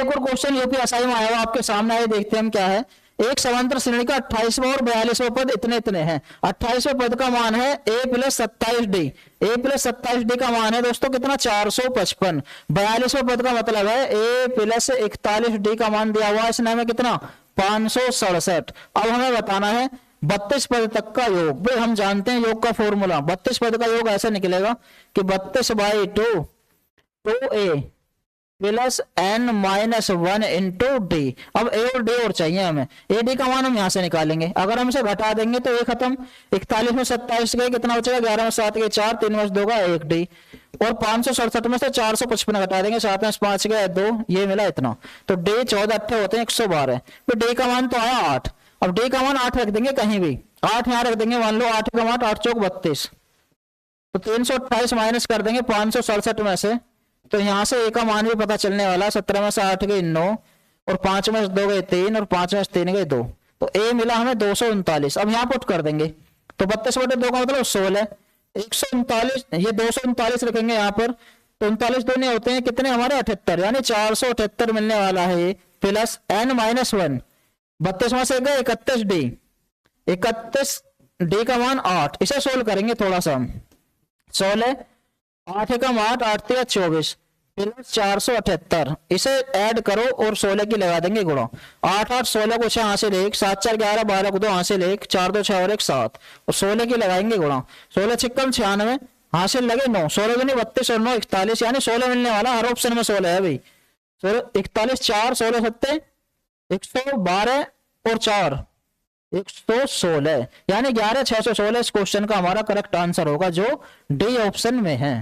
एक और question UP SI में आया हुआ आपके सामने आए, देखते हैं हम क्या है। एक समांतर श्रेणी का 28वां और 42वां पद इतने इतने हैं। 28वें पद का मान है a plus 27d। a plus 27d का मान है दोस्तों कितना, 455। 42वें पद का मतलब है a प्लस 41d का मान दिया हुआ इसने हमें कितना, 567। अब हमें बताना है 32 पद तक का योग। भाई हम जानते हैं योग का फॉर्मूला, 32 पद का योग ऐसे निकलेगा कि 32/2 2a plus n minus 1 into D. अब ए और डी और चाहिए हमें, ए डी का मान हम यहां से निकालेंगे। अगर हम इसे घटा देंगे तो ये खत्म, 41 में 27 गए, कितना बचेगा, 11 में 7 गए 4, 3 में 2 का 1 डी, और 567 में से 455 घटा देंगे, 7 में 5 गए 2, ये मिला इतना। तो डी 14 अट्ठे होते हैं 112। फिर डी का मान तो आया 8। अब डी का मान 8 रख देंगे कहीं भी, 8 यहां रख देंगे, मान लो 8 का मान 8 चौक 32, तो 328 माइनस कर देंगे 567 में से, तो यहां से ए का मान भी पता चलने वाला। 17 में से 8 गए 9, और 5 में से 2 गए 3, और 5 में से 3 गए 2, तो ए मिला हमें 239। अब यहां पुट कर देंगे तो 32/2 का मतलब 16, 139, ये 239 रखेंगे यहाँ पर, तो 39 दूनी होते हैं कितने हमारे 78, यानी 478 मिलने वाला है ये, प्लस n माइनस 1। 32 में से गए 31 डी, 31 डी का मान 8। इसे सोल्व करेंगे थोड़ा सा हम, 16 8 का मान 8 3 24 प्लस 478, इसे ऐड करो और 16 की लगा देंगे गुणा। 8 8 16 को 6 हासिल 1, 7 4 11 12 को 2 हासिल 1, 4 2 6 और 1 7, और 16 की लगाएंगे गुणा। 16 6 96 हासिल लगे 9, 16 दूनी 32 और 9 41, यानी 16 मिलने वाला, हर ऑप्शन में 16 है भाई। 41 4 16 7 112 और 4 116, यानी 11 616 इस क्वेश्चन का हमारा करेक्ट आंसर होगा, जो डी ऑप्शन में है।